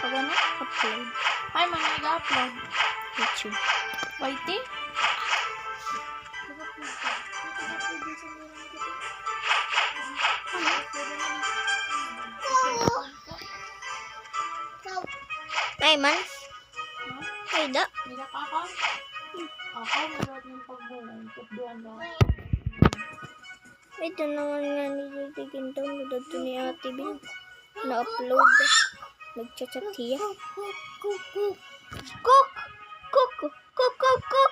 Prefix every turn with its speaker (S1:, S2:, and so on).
S1: Pag ano?
S2: Upload.
S1: Ay, man nag-upload.
S2: YouTube.
S1: Whitey?
S2: Ay, man.
S1: Ha?
S2: Ay, da.
S1: Nila ka ako? Ako, nalawat ng pagbulan. Tutduan daw.
S2: Ito naman nga nililigin daw. Nadato ni Ate Bin. Na-upload. Nagchat-chat siya.
S1: Cook!
S2: Cook! Cook! Cook! Cook! Cook!